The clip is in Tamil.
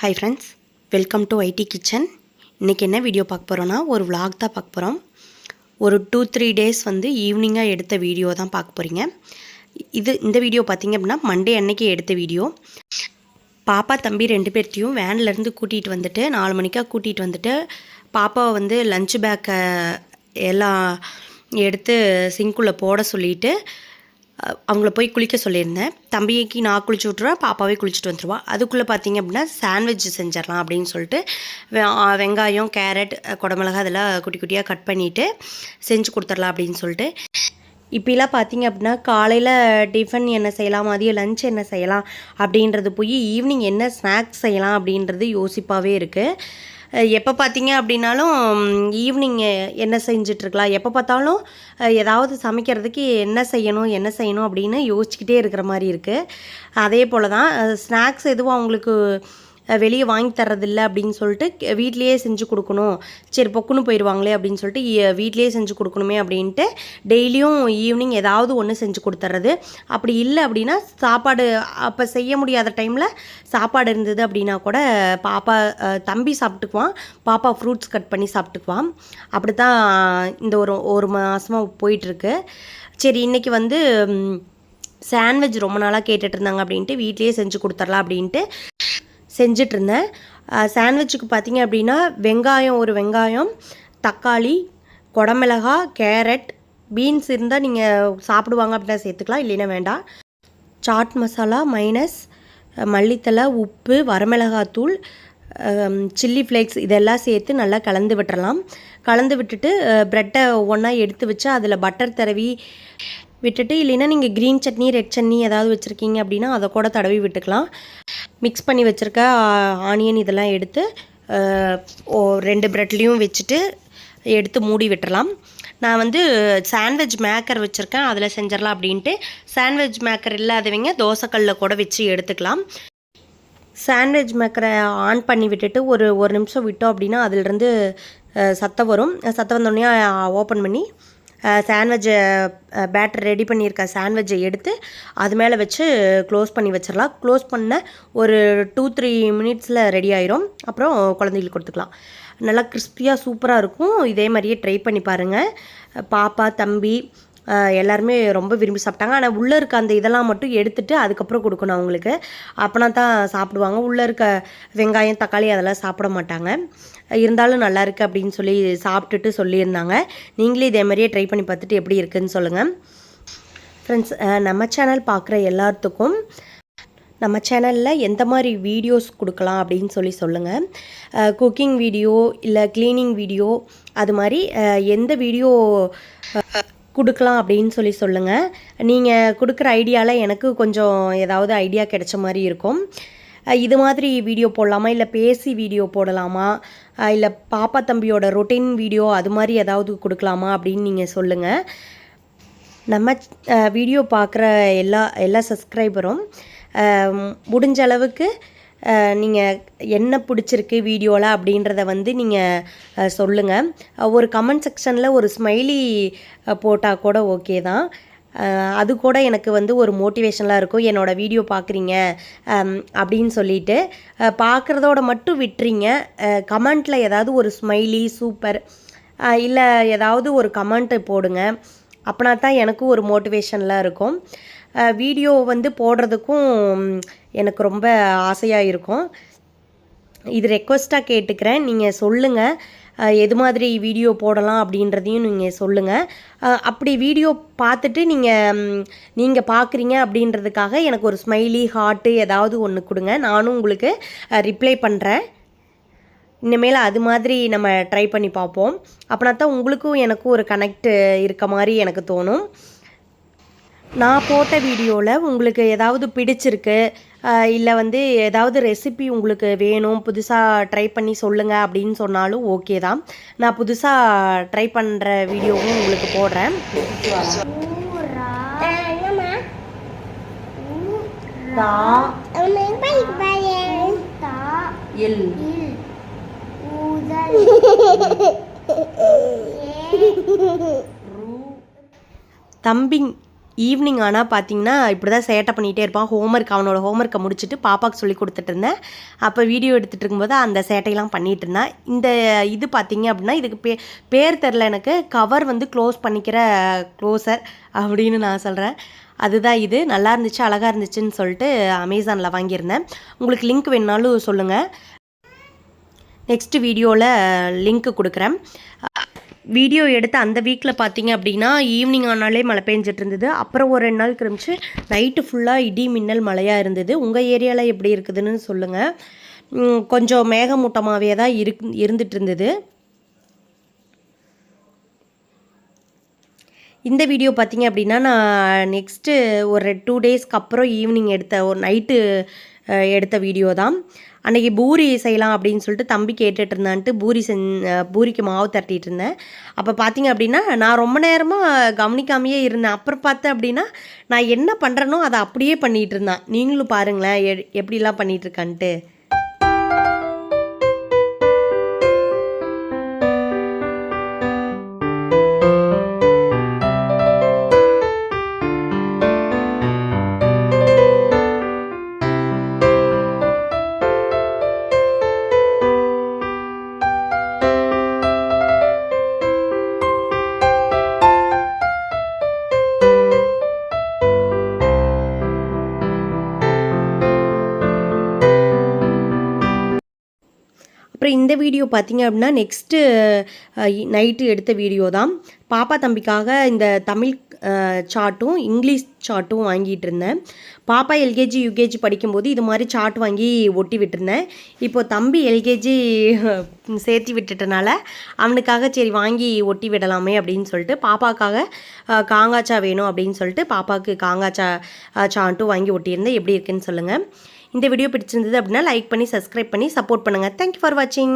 Hi friends, welcome to ID kitchen. இன்றைக்கி என்ன வீடியோ பார்க்க போகிறோன்னா ஒரு vlog தான் பார்க்க போகிறோம். ஒரு 2-3 டேஸ் ஈவினிங்காக எடுத்த வீடியோ தான் பார்க்க போகிறீங்க. இந்த வீடியோ பார்த்திங்க அப்படின்னா மண்டே அன்னைக்கு எடுத்த வீடியோ. பாப்பா தம்பி 2 பேர்த்தையும் வேன்லேருந்து கூட்டிகிட்டு வந்துட்டு 4 மணிக்காக கூட்டிகிட்டு வந்துட்டு பாப்பாவை லஞ்ச் பேக்கை எல்லாம் எடுத்து சிங்க்குள்ளே போட சொல்லிவிட்டு அவங்கள போய் குளிக்க சொல்லியிருந்தேன். தம்பிக்கு நான் குளிச்சு விட்ருவேன், பாப்பாவே குளிச்சுட்டு வந்துடுவா. அதுக்குள்ளே பார்த்திங்க அப்படின்னா சாண்ட்விச் செஞ்சிடலாம் அப்படின்னு சொல்லிட்டு வெங்காயம், கேரட், குடமிளகா அதெல்லாம் குட்டி குட்டியாக கட் பண்ணிவிட்டு செஞ்சு கொடுத்துடலாம் அப்படின்னு சொல்லிட்டு. இப்போலாம் பார்த்திங்க அப்படின்னா காலையில் டிஃபன் என்ன செய்யலாம், மதியம் லஞ்ச் என்ன செய்யலாம் அப்படின்றது போய் ஈவினிங் என்ன ஸ்நாக்ஸ் செய்யலாம் அப்படின்றது யோசிப்பாகவே இருக்குது. எப்போ பார்த்தீங்க அப்படின்னாலும் ஈவினிங் என்ன செஞ்சிட்ருக்கலாம், எப்போ பார்த்தாலும் ஏதாவது சமைக்கிறதுக்கு என்ன செய்யணும் அப்படின்னு யோசிச்சுக்கிட்டே இருக்கிற மாதிரி இருக்குது. அதே போல் தான் ஸ்நாக்ஸ் எதுவும் அவங்களுக்கு வெளியே வாங்கி தர்றதில்லை அப்படின்னு சொல்லிட்டு வீட்லேயே செஞ்சு கொடுக்கணும், சரி பொக்குன்னு போயிடுவாங்களே அப்படின்னு சொல்லிட்டு வீட்லேயே செஞ்சு கொடுக்கணுமே அப்படின்ட்டு டெய்லியும் ஈவினிங் ஏதாவது ஒன்று செஞ்சு கொடுத்துட்றது. அப்படி இல்லை அப்படின்னா சாப்பாடு அப்போ செய்ய முடியாத டைமில் சாப்பாடு இருந்தது அப்படின்னா கூட தம்பி சாப்பிட்டுக்குவான், பாப்பா ஃப்ரூட்ஸ் கட் பண்ணி சாப்பிட்டுக்குவான். அப்படி தான் இந்த ஒரு மாதமாக போயிட்டுருக்கு. சரி, இன்றைக்கி சாண்ட்விச் ரொம்ப நாளாக கேட்டுட்டு இருந்தாங்க அப்படின்ட்டு வீட்லேயே செஞ்சு கொடுத்துர்லாம் அப்படின்ட்டு செஞ்சிட்ருந்தேன். சாண்ட்விச்சுக்கு பார்த்திங்க அப்படின்னா ஒரு வெங்காயம், தக்காளி, குடமிளகா, கேரட், பீன்ஸ் இருந்தால் நீங்கள் சாப்பிடுவாங்க அப்படின்னா சேர்த்துக்கலாம், இல்லைன்னா வேண்டாம். சாட் மசாலா, மைனஸ், மல்லித்தலை, உப்பு, வரமிளகாத்தூள், சில்லி ஃப்ளேக்ஸ் இதெல்லாம் சேர்த்து நல்லா கலந்து விட்டுறலாம். கலந்து விட்டுட்டு ப்ரெட்டை ஒவ்வொன்றா எடுத்து வச்சு அதில் பட்டர் தடவி விட்டுட்டு, இல்லைன்னா நீங்கள் க்ரீன் சட்னி, ரெட் சட்னி ஏதாவது வச்சுருக்கீங்க அப்படின்னா அதை கூட தடவி விட்டுக்கலாம். மிக்ஸ் பண்ணி வச்சுருக்க ஆனியன் இதெல்லாம் எடுத்து 2 ப்ரெட்லேயும் வச்சுட்டு எடுத்து மூடி விட்டுறலாம். நான் சாண்ட்விச் மேக்கர் வச்சுருக்கேன், அதில் செஞ்சிடலாம் அப்படின்ட்டு. சாண்ட்விச் மேக்கர் இல்லாதவங்க தோசைக்கல்லில் கூட வச்சு எடுத்துக்கலாம். சாண்ட்விச் மேக்கரை ஆன் பண்ணி விட்டுட்டு ஒரு நிமிஷம் விட்டோம் அப்படின்னா அதிலிருந்து சத்தம் வரும். சத்தம் வந்தோடனே ஓப்பன் பண்ணி சாண்ட்விச் பேட்டர் ரெடி பண்ணியிருக்க சாண்ட்விட்சை எடுத்து அது மேலே வச்சு க்ளோஸ் பண்ணி வச்சிடலாம். க்ளோஸ் பண்ண ஒரு 2-3 மினிட்ஸில் ரெடி ஆயிரும். அப்புறம் குழந்தைகளுக்கு கொடுத்துக்கலாம். நல்லா கிறிஸ்பியாக சூப்பராக இருக்கும். இதே மாதிரியே ட்ரை பண்ணி பாருங்கள். பாப்பா தம்பி எல்லாருமே ரொம்ப விரும்பி சாப்பிட்டாங்க. ஆனால் உள்ளே இருக்க அந்த இதெல்லாம் மட்டும் எடுத்துகிட்டு அதுக்கப்புறம் கொடுக்கணும் அவங்களுக்கு, அப்போனா தான் சாப்பிடுவாங்க. உள்ளே இருக்க வெங்காயம், தக்காளி அதெல்லாம் சாப்பிட மாட்டாங்க. இருந்தாலும் நல்லா இருக்குது அப்படின்னு சொல்லி சாப்பிட்டுட்டு சொல்லியிருந்தாங்க. நீங்களே இதே மாதிரியே ட்ரை பண்ணி பார்த்துட்டு எப்படி இருக்குதுன்னு சொல்லுங்கள். ஃப்ரெண்ட்ஸ், நம்ம சேனல் பார்க்குற எல்லாத்துக்கும் நம்ம சேனலில் எந்த மாதிரி வீடியோஸ் கொடுக்கலாம் அப்படின்னு சொல்லுங்கள். குக்கிங் வீடியோ இல்லை க்ளீனிங் வீடியோ, அது மாதிரி எந்த வீடியோ கொடுக்கலாம் அப்படின்னு சொல்லுங்கள். நீங்கள் கொடுக்குற ஐடியாவில் எனக்கு கொஞ்சம் ஏதாவது ஐடியா கிடைச்ச மாதிரி இருக்கும். இது மாதிரி வீடியோ போடலாமா, இல்லை பேசி வீடியோ போடலாமா, இல்லை பாப்பா தம்பியோட ரொட்டீன் வீடியோ அது மாதிரி ஏதாவது கொடுக்கலாமா அப்படின்னு நீங்கள் சொல்லுங்கள். நம்ம வீடியோ பார்க்குற எல்லா சப்ஸ்கிரைபரும் முடிஞ்ச அளவுக்கு நீங்கள் என்ன பிடிச்சிருக்கு வீடியோவில் அப்படின்றத நீங்கள் சொல்லுங்கள். ஒரு கமெண்ட் செக்ஷனில் ஒரு ஸ்மைலி போட்டால் கூட ஓகே தான். அது கூட எனக்கு ஒரு மோட்டிவேஷனலாக இருக்கும். என்னோடய வீடியோ பார்க்குறீங்க அப்படின்னு சொல்லிட்டு பார்க்குறதோட மட்டும் விட்டுறீங்க. கமெண்ட்டில் ஏதாவது ஒரு ஸ்மைலி சூப்பர் இல்லை ஏதாவது ஒரு கமெண்ட்டு போடுங்க. அப்படின்னா தான் எனக்கும் ஒரு மோட்டிவேஷனலாக இருக்கும். வீடியோ போடுறதுக்கும் எனக்கு ரொம்ப ஆசையாக இருக்கும். இது ரெக்வஸ்ட்டாக கேட்டுக்கிறேன். நீங்கள் சொல்லுங்கள் எது மாதிரி வீடியோ போடலாம் அப்படின்றதையும் நீங்கள் சொல்லுங்கள். அப்படி வீடியோ பார்த்துட்டு நீங்கள் பார்க்குறீங்க அப்படின்றதுக்காக எனக்கு ஒரு ஸ்மைலி ஹார்ட்டு ஏதாவது ஒன்று கொடுங்க, நானும் உங்களுக்கு ரிப்ளை பண்ணுறேன். இனிமேல் அது மாதிரி நம்ம ட்ரை பண்ணி பார்ப்போம். அப்படின்னா தான் உங்களுக்கும் எனக்கும் ஒரு கனெக்ட் இருக்க மாதிரி எனக்கு தோணும். நான் போட்ட வீடியோவில் உங்களுக்கு ஏதாவது பிடிச்சிருக்கு, இல்லை ஏதாவது ரெசிபி உங்களுக்கு வேணும், புதுசாக ட்ரை பண்ணி சொல்லுங்கள் அப்படின்னு சொன்னாலும் ஓகே தான். நான் புதுசாக ட்ரை பண்ணுற வீடியோவும் உங்களுக்கு போடுறேன். ஈவினிங் ஆனால் பார்த்தீங்கன்னா இப்படி தான் சேட்டை பண்ணிகிட்டே இருப்பான். அவனோட ஹோம்ஒர்க்கை முடிச்சுட்டு பாப்பாவுக்கு சொல்லி கொடுத்துட்டு இருந்தேன். அப்போ வீடியோ எடுத்துகிட்டு இருக்கும்போது அந்த சேட்டையெல்லாம் பண்ணிகிட்டு இருந்தேன். இந்த இது பார்த்தீங்க அப்படின்னா இதுக்கு பேர் தெரில எனக்கு. கவர் வந்து க்ளோஸ் பண்ணிக்கிற க்ளோசர் அப்படின்னு நான் சொல்கிறேன். அதுதான் இது. நல்லா இருந்துச்சு, அழகாக இருந்துச்சுன்னு சொல்லிட்டு அமேசானில் வாங்கியிருந்தேன். உங்களுக்கு லிங்க் வேணுனாலும் சொல்லுங்கள். நெக்ஸ்ட் வீடியோவில் லிங்க்கு கொடுக்குறேன். வீடியோ எடுத்த அந்த வீக்கில் பார்த்தீங்க அப்படின்னா ஈவினிங் ஆனாலே மழை பெஞ்சிட்டு இருந்தது. அப்புறம் ஒரு 2 நாள் கிளம்பிச்சு நைட்டு ஃபுல்லாக இடி மின்னல் மழையாக இருந்தது. உங்கள் ஏரியாவில் எப்படி இருக்குதுன்னு சொல்லுங்கள். கொஞ்சம் மேகமூட்டமாகவே தான் இருந்துட்டு இருந்தது. இந்த வீடியோ பார்த்தீங்க அப்படின்னா நான் நெக்ஸ்ட்டு ஒரு 2 டேஸ்க்கு அப்புறம் ஈவினிங் ஒரு நைட்டு எடுத்த வீடியோ தான். அன்றைக்கி பூரி செய்யலாம் அப்படின்னு சொல்லிட்டு தம்பி கேட்டுட்டு இருந்தான்ட்டு பூரிக்கு மாவு தட்டிகிட்டு இருந்தேன். அப்போ பார்த்தீங்க அப்படின்னா நான் ரொம்ப நேரமாக கவனிக்காமையே இருந்தேன். அப்புறம் பார்த்தேன் அப்படின்னா நான் என்ன பண்ணுறேனோ அதை அப்படியே பண்ணிகிட்டு இருந்தேன். நீங்களும் பாருங்களேன் எப்படிலாம் பண்ணிகிட்ருக்கான்ட்டு. அப்புறம் இந்த வீடியோ பார்த்தீங்க அப்படின்னா நெக்ஸ்ட்டு நைட்டு எடுத்த வீடியோ தான். பாப்பா தம்பிக்காக இந்த தமிழ் சார்ட்டும் இங்கிலீஷ் சார்ட்டும் வாங்கிட்டு இருந்தேன். பாப்பா எல்கேஜி யூகேஜி படிக்கும்போது இது மாதிரி சார்ட் வாங்கி ஒட்டி விட்டுருந்தேன். இப்போது தம்பி எல்கேஜி சேர்த்து விட்டுட்டனால அவனுக்காக சரி வாங்கி ஒட்டி விடலாமே அப்படின்னு சொல்லிட்டு பாப்பாக்காக காங்காச்சா வேணும் அப்படின்னு சொல்லிட்டு பாப்பாவுக்கு காங்காச்சா சார்ட்டும் வாங்கி ஒட்டியிருந்தேன். எப்படி இருக்குன்னு சொல்லுங்கள். இந்த வீடியோ பிடிச்சிருந்தது அப்படின்னா லைக் பண்ணி சப்ஸ்கிரைப் பண்ணி சப்போர்ட் பண்ணுங்கள். தேங்க்யூ ஃபார் வாட்சிங்.